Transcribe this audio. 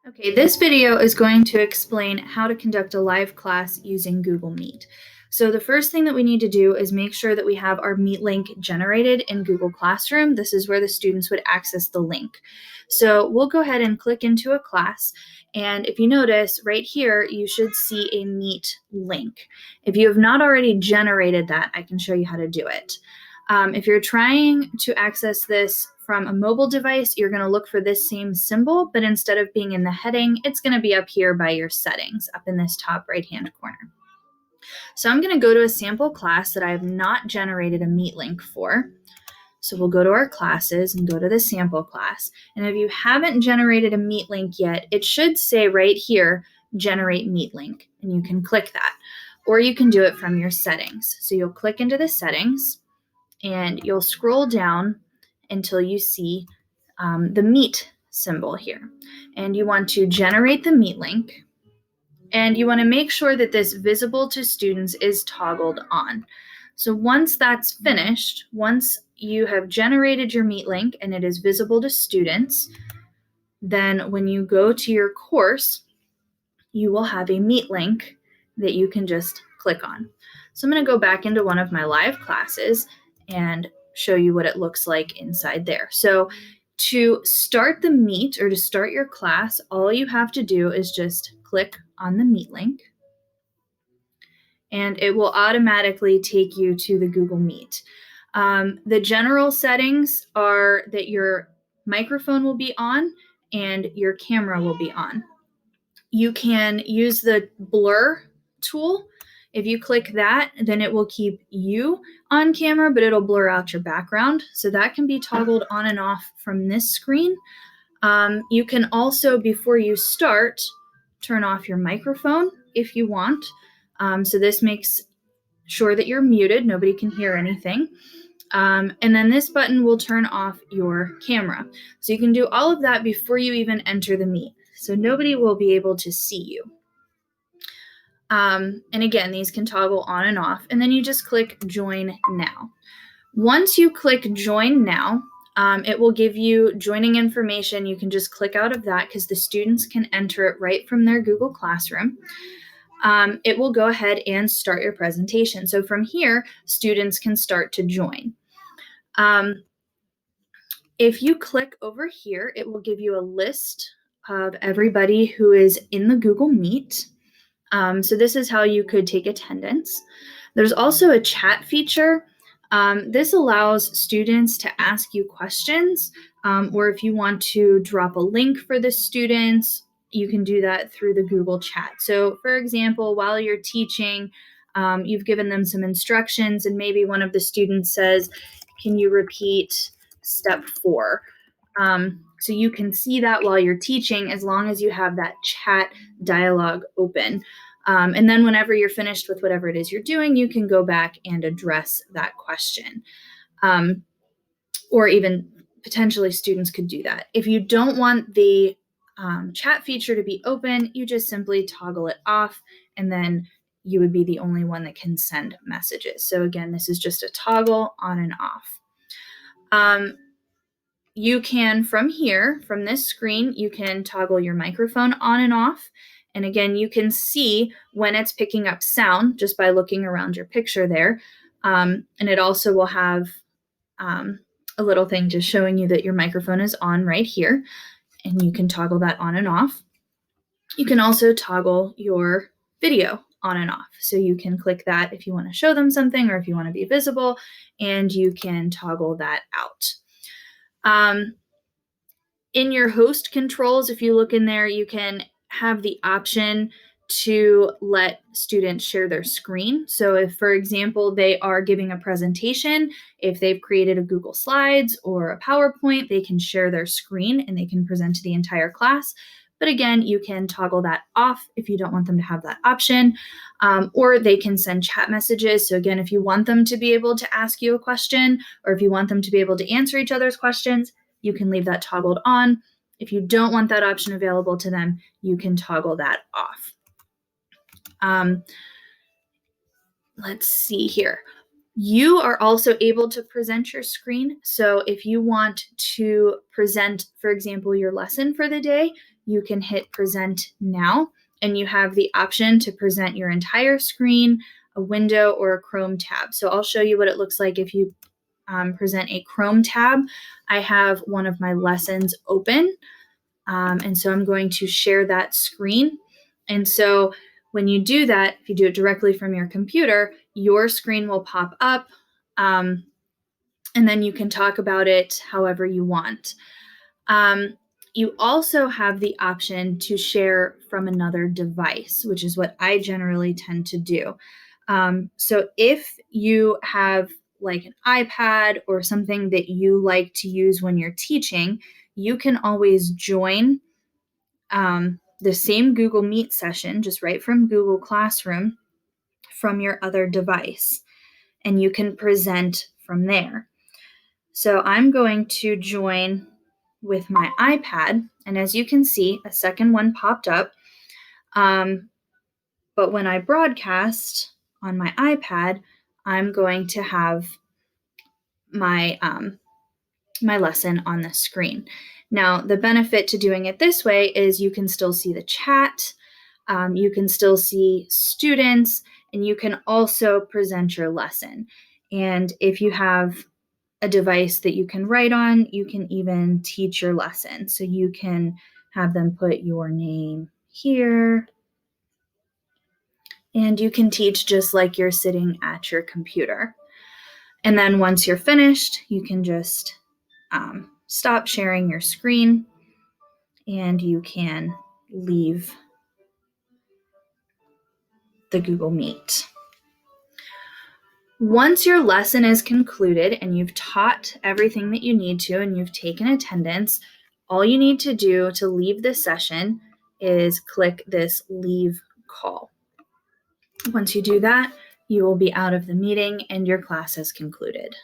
Okay, this video is going to explain how to conduct a live class using Google Meet. So the first thing that we need to do is make sure that we have our Meet link generated in Google Classroom. This is where the students would access the link. So we'll go ahead and click into a class. And if you notice right here, you should see a Meet link. If you have not already generated that, I can show you how to do it. If you're trying to access this from a mobile device, you're going to look for this same symbol, but instead of being in the heading, it's going to be up here by your settings, up in this top right-hand corner. So I'm going to go to a sample class that I have not generated a Meet link for. So we'll go to our classes and go to the sample class. And if you haven't generated a Meet link yet, it should say right here, Generate Meet Link, and you can click that. Or you can do it from your settings. So you'll click into the settings, and you'll scroll down until you see the Meet symbol here. And you want to generate the Meet link, and you want to make sure that this visible to students is toggled on. So once that's finished, once you have generated your Meet link and it is visible to students, then when you go to your course, you will have a Meet link that you can just click on. So I'm going to go back into one of my live classes and show you what it looks like inside there. So to start the Meet or to start your class, all you have to do is just click on the Meet link, and it will automatically take you to the Google Meet. The general settings are that your microphone will be on and your camera will be on. You can use the blur tool. If you click that, then it will keep you on camera, but it'll blur out your background. So that can be toggled on and off from this screen. You can also, before you start, turn off your microphone if you want. So this makes sure that you're muted. Nobody can hear anything. And then this button will turn off your camera. So you can do all of that before you even enter the Meet. So nobody will be able to see you. And again, these can toggle on and off. And then you just click Join Now. Once you click Join Now, it will give you joining information. You can just click out of that because the students can enter it right from their Google Classroom. It will go ahead and start your presentation. So from here, students can start to join. If you click over here, it will give you a list of everybody who is in the Google Meet. So this is how you could take attendance. There's also a chat feature. This allows students to ask you questions, or if you want to drop a link for the students, you can do that through the Google Chat. So for example, while you're teaching, you've given them some instructions and maybe one of the students says, can you repeat step 4? So you can see that while you're teaching as long as you have that chat dialogue open. And then whenever you're finished with whatever it is you're doing, you can go back and address that question. Or even potentially students could do that. If you don't want the chat feature to be open, you just simply toggle it off, and then you would be the only one that can send messages. So again, this is just a toggle on and off. You can, from here, from this screen, you can toggle your microphone on and off. And again, you can see when it's picking up sound just by looking around your picture there. And it also will have a little thing just showing you that your microphone is on right here. And you can toggle that on and off. You can also toggle your video on and off. So you can click that if you want to show them something or if you want to be visible, and you can toggle that out. In your host controls, if you look in there, you can have the option to let students share their screen. So if, for example, they are giving a presentation, if they've created a Google Slides or a PowerPoint, they can share their screen and they can present to the entire class. But again, you can toggle that off if you don't want them to have that option, or they can send chat messages. So again, if you want them to be able to ask you a question, or if you want them to be able to answer each other's questions, you can leave that toggled on. If you don't want that option available to them, you can toggle that off. Let's see here. You are also able to present your screen. So if you want to present, for example, your lesson for the day, you can hit present now, and you have the option to present your entire screen, a window, or a Chrome tab. So I'll show you what it looks like if you present a Chrome tab. I have one of my lessons open, and so I'm going to share that screen. And so when you do that, if you do it directly from your computer, your screen will pop up, and then you can talk about it however you want. You also have the option to share from another device, which is what I generally tend to do. So if you have like an iPad or something that you like to use when you're teaching, you can always join the same Google Meet session, just right from Google Classroom, from your other device, and you can present from there. So I'm going to join with my iPad, and as you can see, a second one popped up. But when I broadcast on my iPad, I'm going to have my my lesson on the screen. Now, the benefit to doing it this way is you can still see the chat, you can still see students, and you can also present your lesson. And if you have a device that you can write on, you can even teach your lesson. So you can have them put your name here, and you can teach just like you're sitting at your computer. And then once you're finished, you can just stop sharing your screen, and you can leave the Google Meet. Once your lesson is concluded and you've taught everything that you need to and you've taken attendance, all you need to do to leave the session is click this leave call. Once you do that, you will be out of the meeting and your class has concluded.